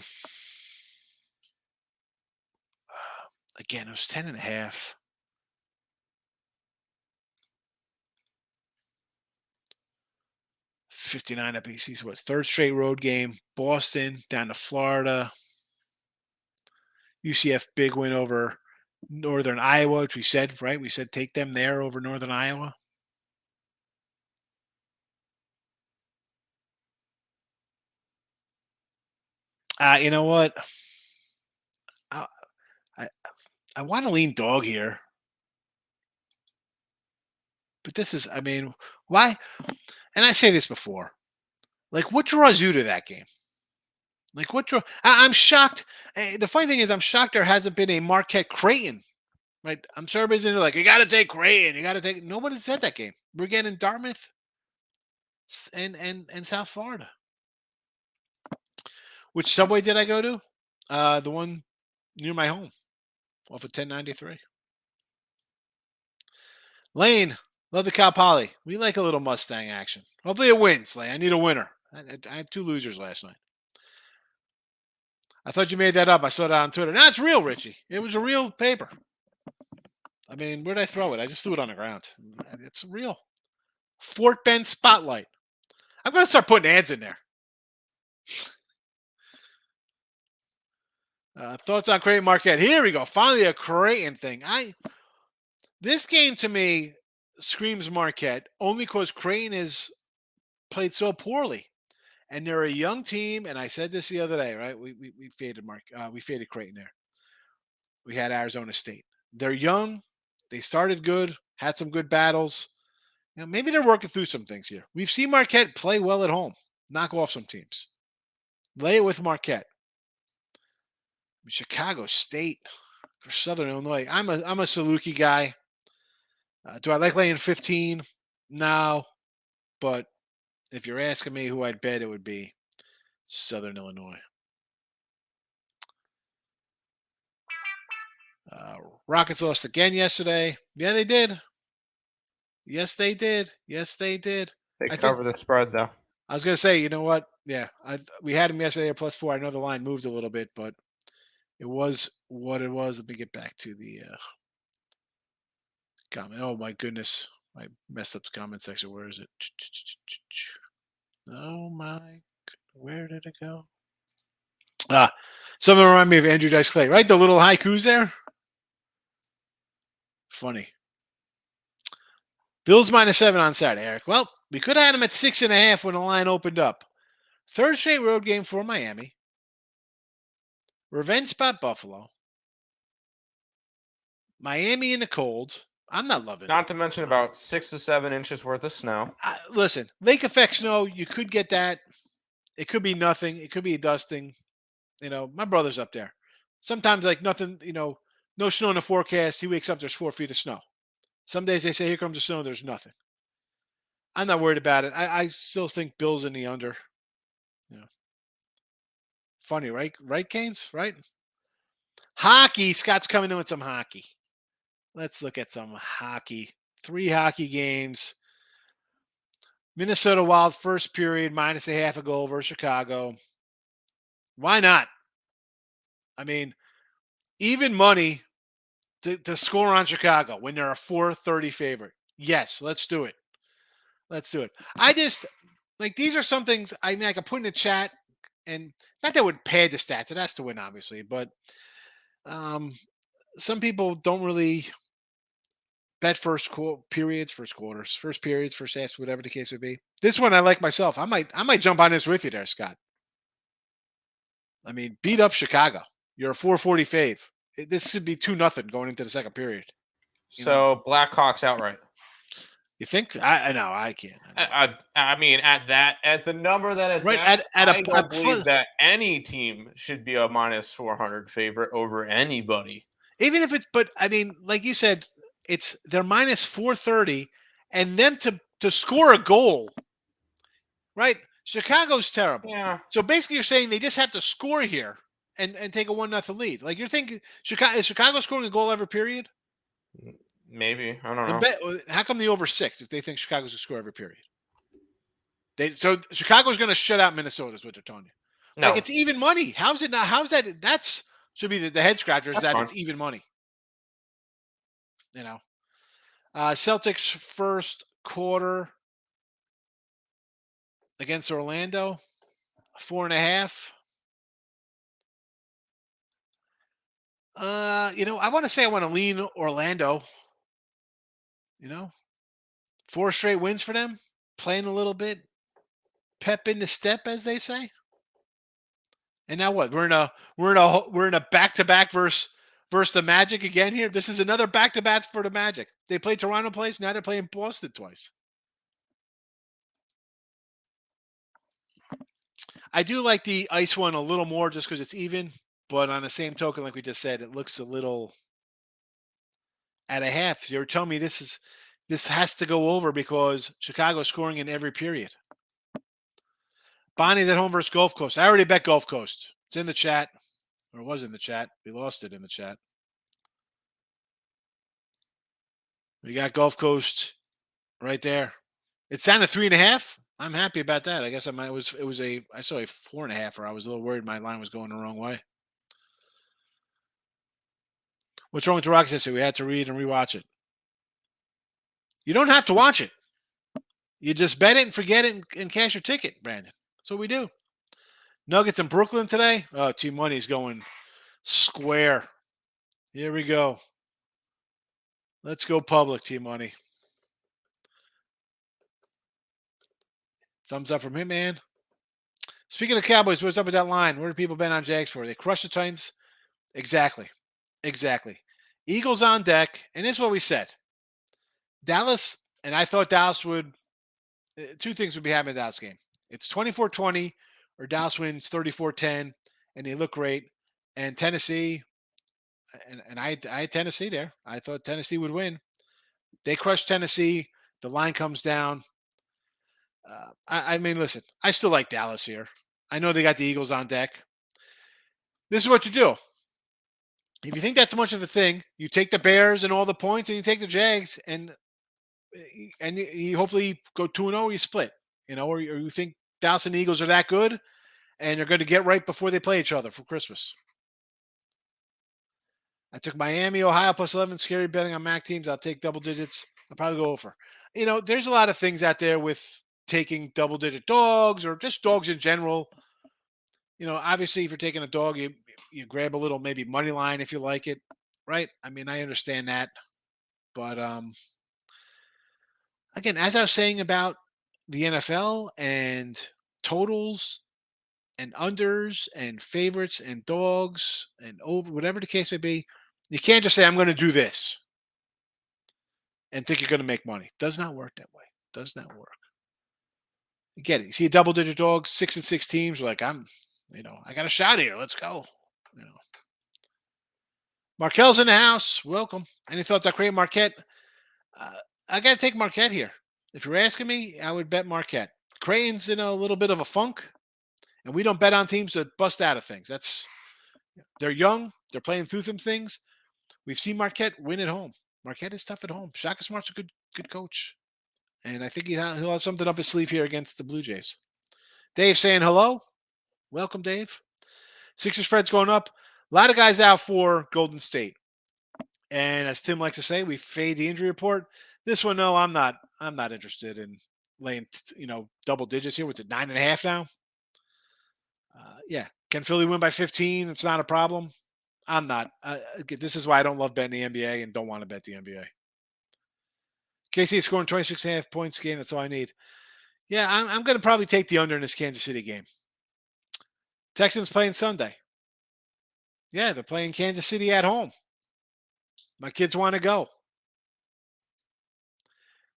again, it was 10.5. $59 at BC's what? Third straight road game. Boston down to Florida. UCF big win over Northern Iowa, which we said, right? We said take them there over Northern Iowa. You know what? I want to lean dog here. But this is, I mean, why? And I say this before. Like, what draws you to that game? Like, what draw? I'm shocked. The funny thing is, I'm shocked there hasn't been a Marquette Creighton. Right? I'm sure everybody's into like, you got to take Creighton. You got to take. Nobody said that game. We're getting Dartmouth and South Florida. Which subway did I go to? The one near my home, off of 1093. Lane, love the Cal Poly. We like a little Mustang action. Hopefully it wins, Lane. I need a winner. I had 2 losers last night. I thought you made that up. I saw that on Twitter. No, it's real, Richie. It was a real paper. I mean, where'd I throw it? I just threw it on the ground. It's real. Fort Bend Spotlight. I'm going to start putting ads in there. Thoughts on Creighton Marquette? Here we go. Finally, a Creighton thing. This game to me screams Marquette only because Creighton is played so poorly, and they're a young team. And I said this the other day, right? We faded we faded Creighton there. We had Arizona State. They're young. They started good. Had some good battles. Maybe they're working through some things here. We've seen Marquette play well at home, knock off some teams. Lay it with Marquette. Chicago State for Southern Illinois. I'm a Saluki guy. Do I like laying 15? No, but if you're asking me who I'd bet, it would be Southern Illinois. Rockets lost again yesterday. Yeah, they did. Yes, they did. Yes, they did. They cover the spread, though. I was going to say, you know what? Yeah, we had them yesterday at +4. I know the line moved a little bit, but it was what it was. Let me get back to the comment. Oh, my goodness. I messed up the comment section. Where is it? Oh, my. Where did it go? Something remind me of Andrew Dice Clay, right? The little haikus there. Funny. Bills -7 on Saturday, Eric. Well, we could have had them at 6.5 when the line opened up. Third straight road game for Miami. Revenge spot Buffalo. Miami in the cold. I'm not loving it. Not to mention about 6 to 7 inches worth of snow. Listen, lake effect snow, you could get that. It could be nothing. It could be a dusting. My brother's up there. Sometimes like nothing, no snow in the forecast. He wakes up, there's 4 feet of snow. Some days they say, here comes the snow, there's nothing. I'm not worried about it. I still think Bills in the under. Funny, right? Right, Canes? Right? Hockey. Scott's coming in with some hockey. Let's look at some hockey. 3 hockey games. Minnesota Wild first period, -0.5 a goal versus Chicago. Why not? I mean, even money to score on Chicago when they're a 430 favorite. Yes, let's do it. Let's do it. I just, these are some things, I could put in the chat, and not that would pad the stats. It has to win, obviously, but some people don't really bet first periods, first quarters, first periods, first halves, whatever the case would be. This one I like myself. I might jump on this with you there, Scott. I mean, beat up Chicago. You're a 440 fave. This should be 2-0 going into the second period. So Blackhawks outright. You think? I know. I can't. I mean, at the number that it's right, I don't believe that any team should be a -400 favorite over anybody. Even if it's, but I mean, like you said, they're -430, and them to score a goal, right? Chicago's terrible. Yeah. So basically, you're saying they just have to score here and take a 1-0 lead. Like you're thinking, is Chicago scoring a goal every period? Maybe. I don't know. How come the over 6 if they think Chicago's going to score every period? So Chicago's going to shut out Minnesota is what they're telling you. No. Like it's even money. How's it not? How's that? That's should be the head scratcher. Is that it's even money. Celtics first quarter against Orlando, 4.5. I want to say I want to lean Orlando. 4 straight wins for them, playing a little bit, pep in the step, as they say. And now what? We're in a back-to-back versus the Magic again here. This is another back-to-back for the Magic. They played Toronto twice. Now they're playing Boston twice. I do like the ice one a little more just because it's even. But on the same token, like we just said, it looks a little at a half. So you're telling me this has to go over because Chicago's scoring in every period. Bonnie's at home versus Gulf Coast. I already bet Gulf Coast. It's in the chat. Or it was in the chat. We lost it in the chat. We got Gulf Coast right there. It's down to 3.5. I'm happy about that. I guess I saw a 4.5, or I was a little worried my line was going the wrong way. What's wrong with the Rockets yesterday? We had to read and rewatch it. You don't have to watch it. You just bet it and forget it and cash your ticket, Brandon. That's what we do. Nuggets in Brooklyn today. Oh, Team Money's going square. Here we go. Let's go public, Team Money. Thumbs up from him, man. Speaking of Cowboys, what's up with that line? What are people betting on Jags for? They crushed the Titans. Exactly. Eagles on deck, and this is what we said. Dallas, and I thought Dallas would, two things would be happening in the Dallas game. It's 24-20, or Dallas wins 34-10, and they look great. And Tennessee, and I had Tennessee there. I thought Tennessee would win. They crushed Tennessee. The line comes down. I mean, listen, I still like Dallas here. I know they got the Eagles on deck. This is what you do. If you think that's much of a thing, you take the Bears and all the points, and you take the Jags, and you hopefully go 2-0. You split, or you think Dallas and the Eagles are that good, and they're going to get right before they play each other for Christmas. I took Miami, Ohio plus 11. Scary betting on MAC teams. I'll take double digits. I'll probably go over. There's a lot of things out there with taking double-digit dogs or just dogs in general. Obviously, if you're taking a dog, you grab a little maybe money line if you like it, right? I mean, I understand that. But, again, as I was saying about the NFL and totals and unders and favorites and dogs and over, whatever the case may be, you can't just say, I'm going to do this and think you're going to make money. Does not work that way. Does not work. You get it. You see a double-digit dog, 6-6 teams. You're like, I got a shot here. Let's go. Markel's in the house. Welcome. Any thoughts on Creighton Marquette? I got to take Marquette here. If you're asking me, I would bet Marquette. Creighton's in a little bit of a funk, and we don't bet on teams that bust out of things. They're young. They're playing through some things. We've seen Marquette win at home. Marquette is tough at home. Shaka Smart's a good coach. And I think he'll have something up his sleeve here against the Blue Jays. Dave saying hello. Welcome, Dave. Sixers spread's going up. A lot of guys out for Golden State. And as Tim likes to say, we fade the injury report. This one, no, I'm not interested in laying, double digits here. What's it, 9.5 now? Yeah. Can Philly win by 15? It's not a problem. I'm not. This is why I don't love betting the NBA and don't want to bet the NBA. KC is scoring 26.5 points a game. That's all I need. Yeah, I'm going to probably take the under in this Kansas City game. Texans playing Sunday. Yeah, they're playing Kansas City at home. My kids want to go.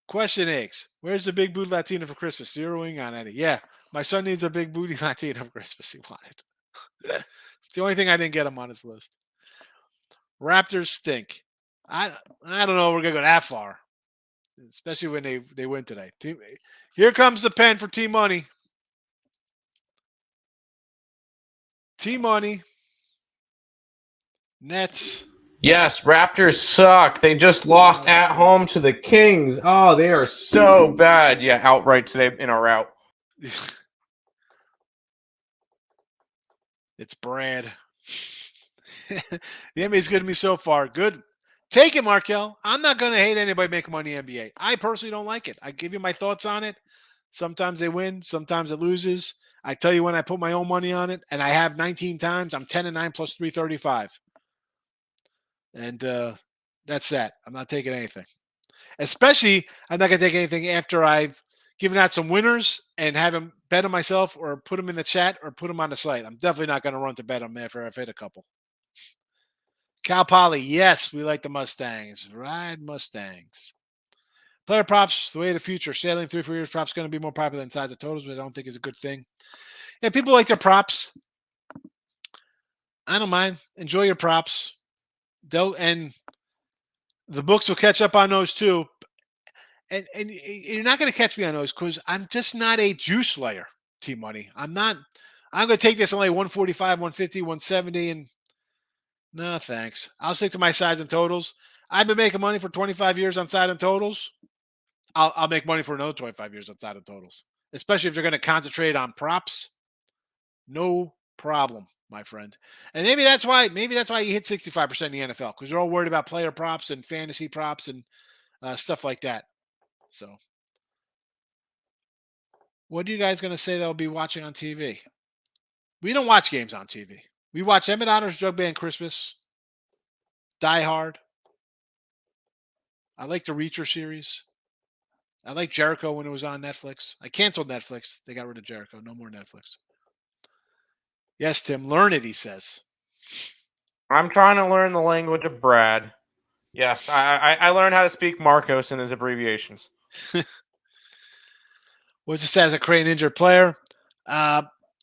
Question eggs. Where's the big booty Latina for Christmas? Zeroing on Eddie. Yeah, my son needs a big booty Latina for Christmas. He wanted. It's the only thing I didn't get him on his list. Raptors stink. I don't know if we're going to go that far. Especially when they win today. Here comes the pen for T-Money. T-Money. Nets. Yes, Raptors suck. They just lost at home to the Kings. Oh, they are so bad. Yeah, outright today in a rout. It's Brad. The NBA's good to me so far. Good. Take it, Markel. I'm not going to hate anybody making money in the NBA. I personally don't like it. I give you my thoughts on it. Sometimes they win. Sometimes it loses. I tell you when I put my own money on it, and I have 19 times. I'm 10-9 plus 335. And that's that. I'm not taking anything. Especially, I'm not going to take anything after I've given out some winners and have them bet on myself or put them in the chat or put them on the site. I'm definitely not going to run to bet them after I've hit a couple. Cal Poly, yes, we like the Mustangs. Ride Mustangs. Player props, the way of the future. Sailing 3-4 years props going to be more popular than sides of totals, but I don't think is a good thing. Yeah, people like their props. I don't mind. Enjoy your props. And the books will catch up on those too. And you're not going to catch me on those because I'm just not a juice layer, T-Money. I'm going to take this only 145, 150, 170, and no, thanks. I'll stick to my sides and totals. I've been making money for 25 years on side and totals. I'll make money for another 25 years on side and totals, especially if they're going to concentrate on props. No Problem, my friend. And maybe that's why you hit 65% in the NFL, because they're all worried about player props and fantasy props and stuff like that. So, what are you guys going to say they'll be watching on TV? We don't watch games on TV. We watch Emmett Otter's Drug Band Christmas, Die Hard. I like the Reacher series. I like Jericho when it was on Netflix. I canceled Netflix. They got rid of Jericho. No more Netflix. Yes, Tim, learn it, he says. I'm trying to learn the language of Brad. Yes, I learned how to speak Marcos and his abbreviations. What's it say as a Crane injured player?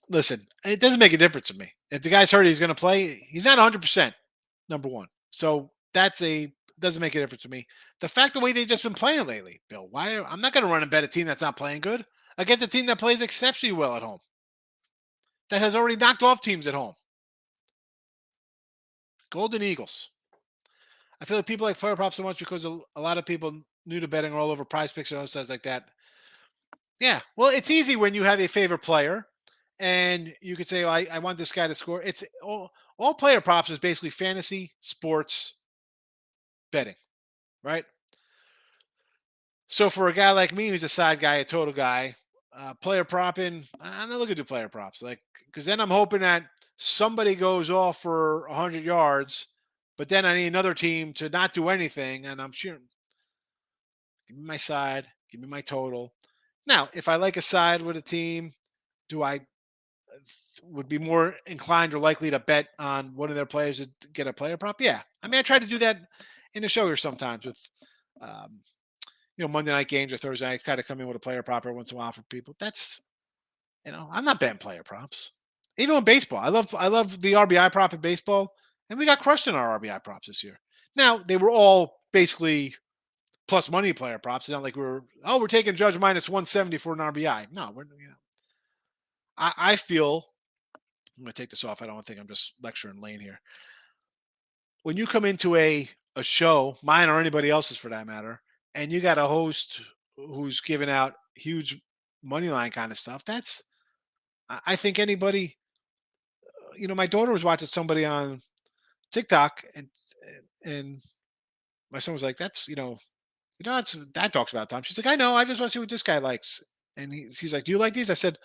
Listen, it doesn't make a difference to me. If the guy's hurt, he's going to play. He's not 100%, number one. So doesn't make a difference to me. The fact the way they've just been playing lately, Bill, I'm not going to run and bet a team that's not playing good against a team that plays exceptionally well at home, that has already knocked off teams at home. Golden Eagles. I feel like people like player props so much because a lot of people new to betting are all over Prize Picks and other stuff like that. Yeah, well, it's easy when you have a favorite player and you could say, I want this guy to score. It's all player props is basically fantasy sports betting, right? So for a guy like me who's a side guy, a total guy, player propping, I'm not looking to do player props, like, because then I'm hoping that somebody goes off for 100 yards, but then I need another team to not do anything, and I'm sure. Give me my side, give me my total. Now, if I like a side with a team, do I would be more inclined or likely to bet on one of their players to get a player prop? Yeah, I mean, I try to do that in the show here sometimes with. Monday night games or Thursday nights, kind of come in with a player prop every once in a while for people. That's, I'm not betting player props. Even with baseball, I love the RBI prop in baseball, and we got crushed in our RBI props this year. Now they were all basically plus money player props. It's not like we're taking Judge minus 170 for an RBI. No, I feel I'm going to take this off. I don't think I'm just lecturing Lane here. When you come into a show, mine or anybody else's for that matter, and you got a host who's giving out huge money line kind of stuff, I think anybody, my daughter was watching somebody on TikTok and my son was like, that's, that's, that talks about Tom. She's like, I know, I just want to see what this guy likes. And he's like, do you like these? I said,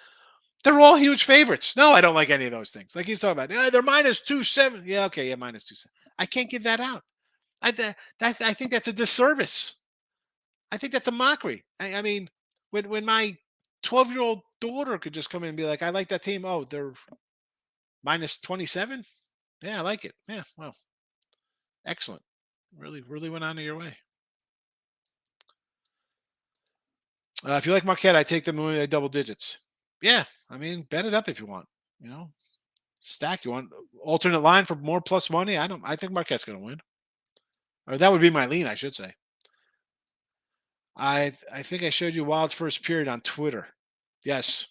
they're all huge favorites. No, I don't like any of those things. Like he's talking about, they're minus 270. Yeah, okay, yeah, minus 270. I can't give that out. I think that's a disservice. I think that's a mockery. I mean, when my 12-year-old daughter could just come in and be like, I like that team. Oh, they're minus 27. Yeah, I like it. Yeah, well, excellent. Really, really went on your way. If you like Marquette, I take them in double digits. Yeah, I mean, bet it up if you want. Stack. You want alternate line for more plus money? I think Marquette's going to win. Or that would be my lean, I should say. I think I showed you Wild's first period on Twitter. Yes.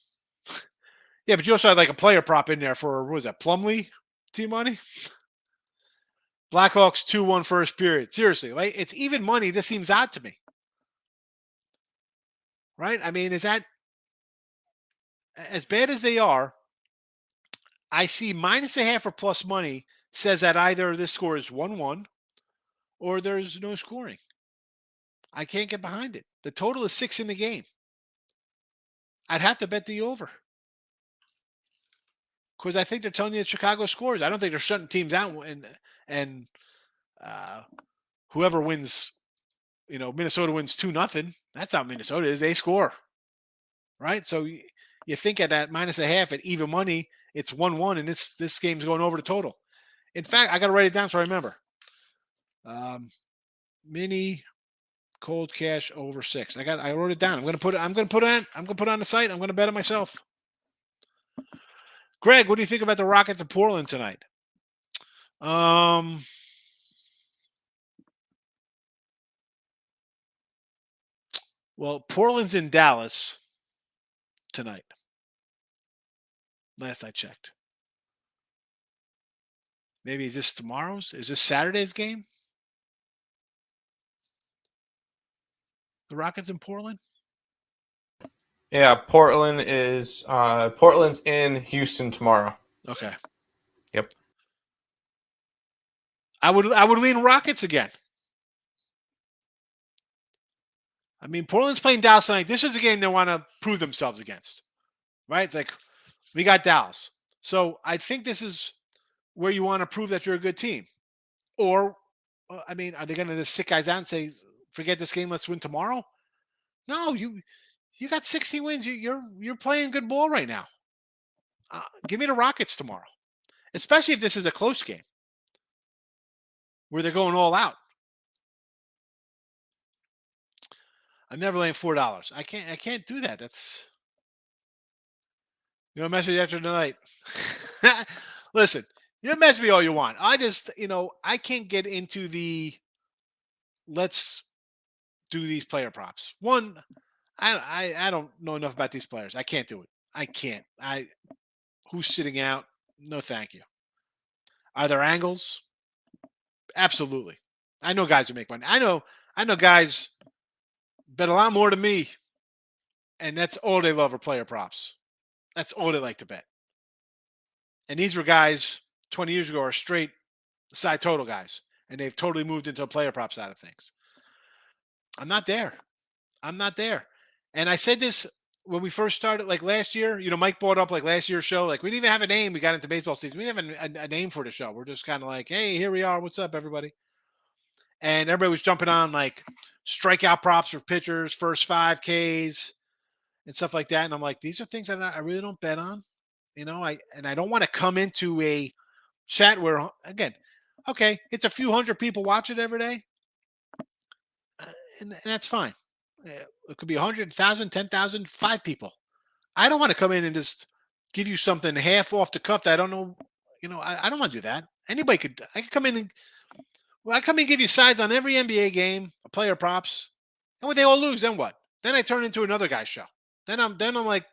Yeah, but you also had like a player prop in there for, what was that, Plumlee team money? Blackhawks 2-1 first period. Seriously, like, it's even money. This seems odd to me. Right? I mean, is that as bad as they are? I see minus a half or plus money says that either this score is 1-1 or there's no scoring. I can't get behind it. The total is 6 in the game. I'd have to bet the over. Because I think they're telling you that Chicago scores. I don't think they're shutting teams out and whoever wins, Minnesota wins 2-0. That's how Minnesota is. They score. Right? So you think at that minus a half at even money, it's 1-1 and this game's going over the total. In fact, I got to write it down so I remember. Mini cold cash over 6. I wrote it down. I'm gonna put it on the site. I'm gonna bet it myself. Greg, what do you think about the Rockets of Portland tonight? Well, Portland's in Dallas tonight. Last I checked. Maybe is this tomorrow's? Is this Saturday's game? The Rockets in Portland? Yeah, Portland's in Houston tomorrow. Okay. Yep. I would lean Rockets again. I mean, Portland's playing Dallas tonight. This is a game they want to prove themselves against, right? It's like we got Dallas, so I think this is where you want to prove that you're a good team. Or, I mean, are they going to just sit guys out and say, "Forget this game, let's win tomorrow"? No, you got 60 wins. You're playing good ball right now. Give me the Rockets tomorrow, especially if this is a close game where they're going all out. I'm never laying $4. I can't do that. That's message after tonight. Listen, you mess me all you want. I just I can't get into the let's do these player props. One, I don't know enough about these players. I can't do it. I can't. Who's sitting out? No, thank you. Are there angles? Absolutely. I know guys who make money. I know guys bet a lot more than me, and that's all they love are player props. That's all they like to bet. And these were guys 20 years ago are straight side total guys, and they've totally moved into a player prop side of things. I'm not there. And I said this when we first started, like last year. Mike brought up like last year's show. Like we didn't even have a name. We got into baseball season. We didn't have a name for the show. We're just kind of like, hey, here we are. What's up, everybody? And everybody was jumping on like strikeout props for pitchers, first 5Ks, and stuff like that. And I'm like, these are things that I really don't bet on. I don't want to come into a chat where, again, okay, it's a few hundred people watch it every day, and that's fine. It could be 100, 1,000, 10,000, 5 people. I don't want to come in and just give you something half off the cuff that I don't know. I don't want to do that. I could come in and I come in and give you sides on every NBA game, player props, and when they all lose, then what? Then I turn into another guy's show. Then I'm like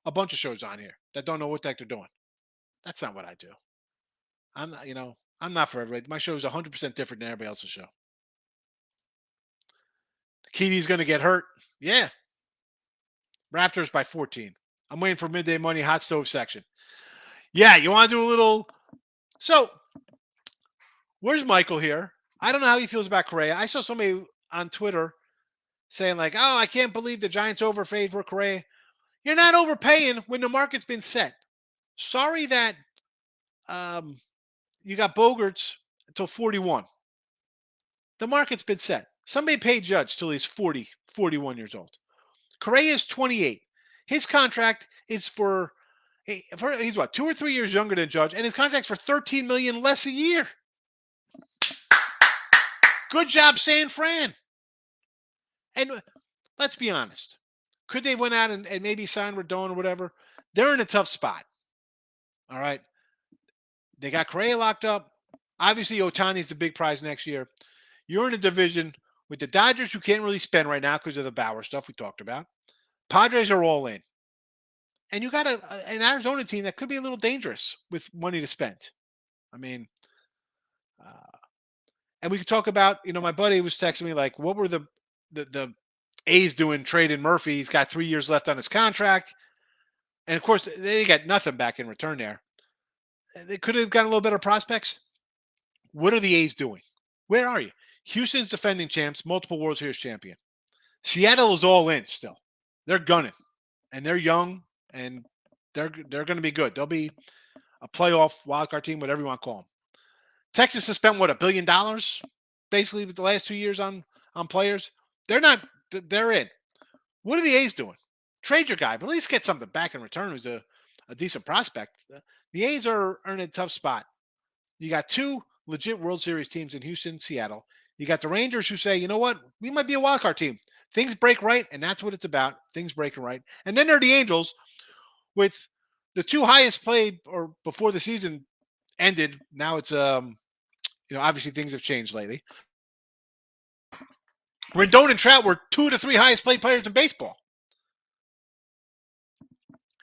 a bunch of shows on here that don't know what the heck they're doing. That's not what I do. I'm not, I'm not for everybody. My show is 100% different than everybody else's show. Keaty's going to get hurt. Yeah. Raptors by 14. I'm waiting for midday money hot stove section. Yeah, you want to do a little. So, where's Michael here? I don't know how he feels about Correa. I saw somebody on Twitter saying like, "Oh, I can't believe the Giants overpaid for Correa." You're not overpaying when the market's been set. Sorry that you got Bogarts until 41. The market's been set. Somebody paid Judge till he's 40, 41 years old. Correa is 28. His contract is he's what, 2 or 3 years younger than Judge, and his contract's for $13 million less a year. Good job, San Fran. And let's be honest. Could they went out and maybe sign Rodon or whatever? They're in a tough spot. All right. They got Correa locked up. Obviously, Ohtani's the big prize next year. You're in a division with the Dodgers, who can't really spend right now because of the Bauer stuff we talked about. Padres are all in. And you got an Arizona team that could be a little dangerous with money to spend. I mean, and we could talk about, my buddy was texting me like, what were the A's doing trading Murphy? He's got 3 years left on his contract. And, of course, they got nothing back in return there. They could have gotten a little better prospects. What are the A's doing? Where are you? Houston's defending champs, multiple World Series champion. Seattle is all in still. They're gunning. And they're young, and they're going to be good. They'll be a playoff wildcard team, whatever you want to call them. Texas has spent, $1 billion basically the last 2 years on players. They're in. What are the A's doing? Trade your guy, but at least get something back in return who's a decent prospect. The A's are in a tough spot. You got 2 legit World Series teams in Houston, Seattle. You got the Rangers who say, you know what? We might be a wildcard team. Things break right, and that's what it's about. Things breaking right. And then there are the Angels with the 2 highest played or before the season ended. Now it's, obviously things have changed lately. Rendon and Trout were 2 of the 3 highest paid players in baseball.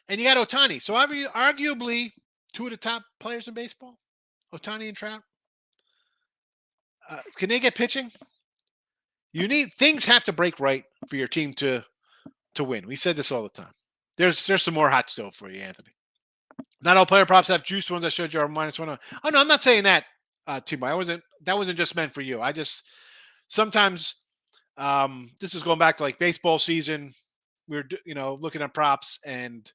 And you got Ohtani. So arguably 2 of the top players in baseball, Ohtani and Trout. Can they get pitching? Things have to break right for your team to win. We said this all the time. There's some more hot stove for you, Anthony. Not all player props have juice. Ones I showed you are -1. Oh no, I'm not saying that, Timo. That wasn't just meant for you. I just sometimes this is going back to like baseball season. We're looking at props and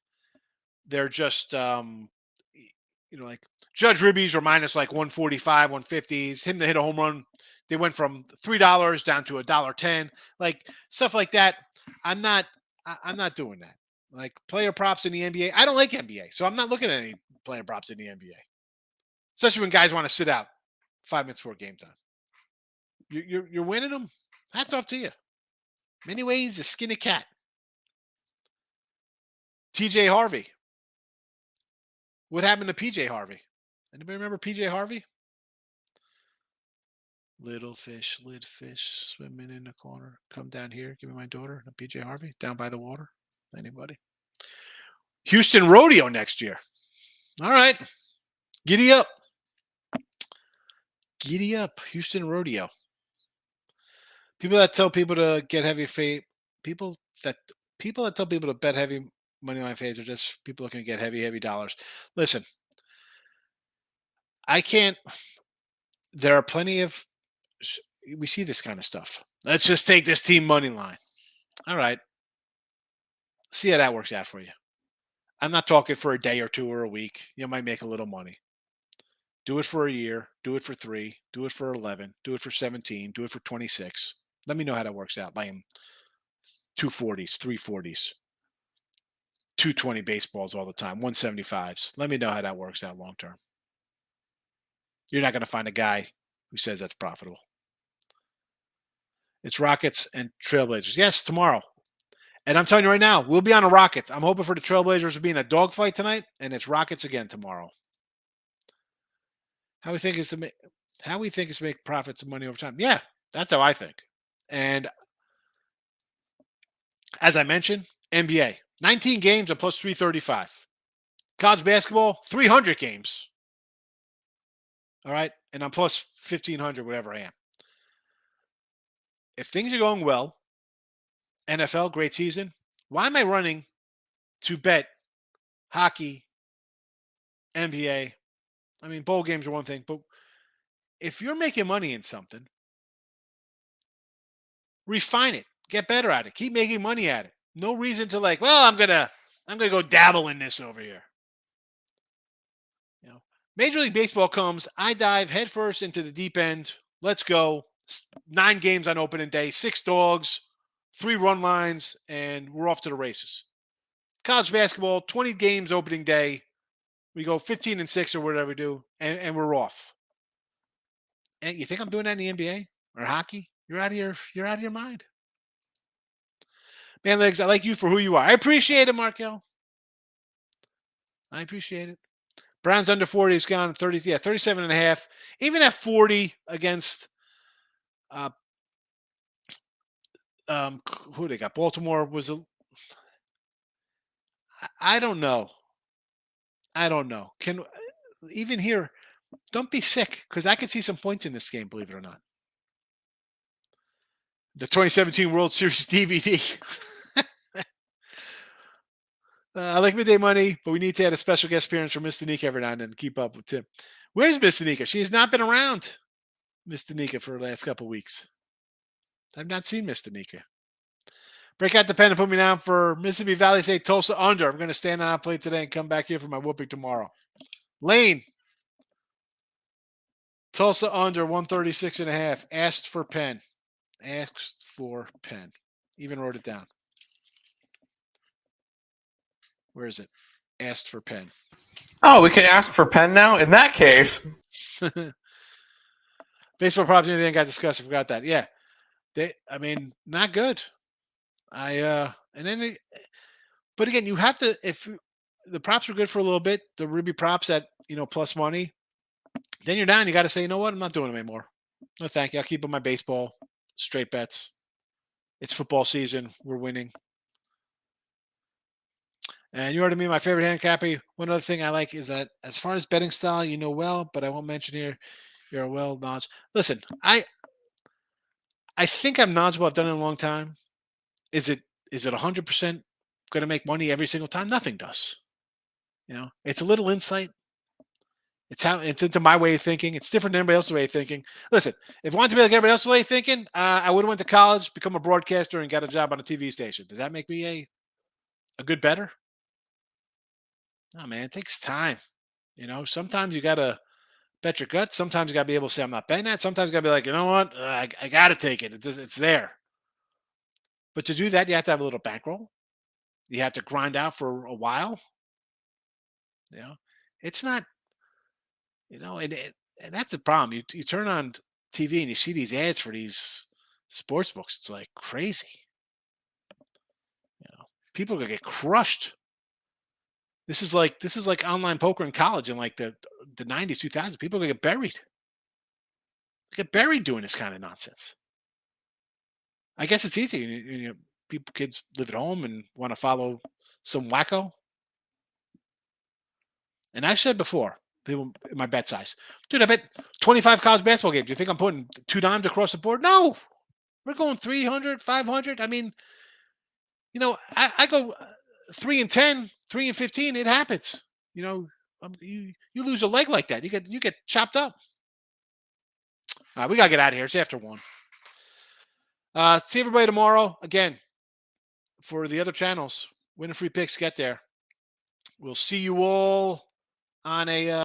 they're just like Judge Ribbies were minus like 145, 150s. Him to hit a home run, they went from $3 down to $1.10. Like stuff like that. I'm not doing that. Like player props in the NBA. I don't like NBA, so I'm not looking at any player props in the NBA. Especially when guys want to sit out 5 minutes before game time. You're winning them. Hats off to you. Many ways to skin a cat. TJ Harvey. What happened to PJ Harvey? Anybody remember PJ Harvey? Little fish, swimming in the corner. Come down here, give me my daughter. PJ Harvey, down by the water. Anybody? Houston Rodeo next year. All right. Giddy up. Giddy up. Houston Rodeo. People that tell people to get heavy fade. People that tell people to bet heavy money line fades are just people looking to get heavy dollars. Listen, I can't. There are plenty of. We see this kind of stuff. Let's just take this team money line. All right. See how that works out for you. I'm not talking for a day or two or a week. You might make a little money. Do it for a year. Do it for 3. Do it for 11. Do it for 17. Do it for 26. Let me know how that works out. Buying 240s, 340s, 220 baseballs all the time, 175s. Let me know how that works out long term. You're not going to find a guy who says that's profitable. It's Rockets and Trailblazers. Yes, tomorrow. And I'm telling you right now, we'll be on the Rockets. I'm hoping for the Trailblazers to be in a dogfight tonight, and it's Rockets again tomorrow. How we think is to make profits and money over time. Yeah, that's how I think. And as I mentioned, NBA, 19 games at plus 335. College basketball, 300 games. All right, and I'm plus 1,500, whatever I am. If things are going well, NFL, great season, why am I running to bet hockey, NBA? I mean, bowl games are one thing, but if you're making money in something, refine it, get better at it, keep making money at it. No reason to I'm gonna go dabble in this over here. Major League Baseball comes, I dive headfirst into the deep end. Let's go. 9 games on opening day, 6 dogs, 3 run lines, and we're off to the races. College basketball, 20 games opening day. We go 15-6 or whatever we do, and we're off. And you think I'm doing that in the NBA or hockey? You're out of your mind. Man, Legs, I like you for who you are. I appreciate it, Markel. I appreciate it. Browns under 40 has gone 37.5. Even at 40 against who they got? Baltimore was I don't know. Can even here, don't be sick because I can see some points in this game, believe it or not. The 2017 World Series DVD. I like midday money, but we need to add a special guest appearance from Miss Danica every now and then to keep up with Tim. Where's Miss Danica? She has not been around, Miss Danica, for the last couple of weeks. I've not seen Miss Danica. Break out the pen and put me down for Mississippi Valley State Tulsa under. I'm going to stand on a plate today and come back here for my whooping tomorrow. Lane. Tulsa under 136.5. Asked for pen. Asked for pen. Even wrote it down. Where is it? Asked for pen. Oh, we can ask for pen now? In that case. Baseball props, anything I got discussed. I forgot that. Yeah. Not good. But again, you have to, if the props were good for a little bit, the Ruby props at, plus money, then you're down. You got to say, you know what? I'm not doing them anymore. No, thank you. I'll keep on my baseball, straight bets. It's football season. We're winning. And you already mean my favorite handicapping. One other thing I like is that as far as betting style, well, but I won't mention here, you're a well knowledge. Listen, I think I'm knowledgeable. I've done it in a long time. Is it 100% going to make money every single time? Nothing does. It's a little insight. It's into my way of thinking. It's different than everybody else's way of thinking. Listen, if I wanted to be like everybody else's way of thinking, I would have went to college, become a broadcaster, and got a job on a TV station. Does that make me a good better? No, man, it takes time. Sometimes you gotta bet your guts. Sometimes you gotta be able to say, I'm not betting that. Sometimes you gotta be like, you know what? I gotta take it. It's there. But to do that, you have to have a little bankroll. You have to grind out for a while. You know, it's not, and that's the problem. You turn on TV and you see these ads for these sports books. It's like crazy. People are gonna get crushed. This is like online poker in college in like the 90s, 2000s. People are gonna get buried. Get buried doing this kind of nonsense. I guess it's easy. Kids live at home and want to follow some wacko. And I said before, people my bet size, dude, I bet 25 college basketball games. Do you think I'm putting 2 dimes across the board? No, we're going 300, 500. I mean, I go 3-10, 3-15. It happens. You lose a leg like that, you get chopped up. All right, we gotta get out of here. It's after 1. See everybody tomorrow again for the other channels. Win a free picks. Get there. We'll see you all on a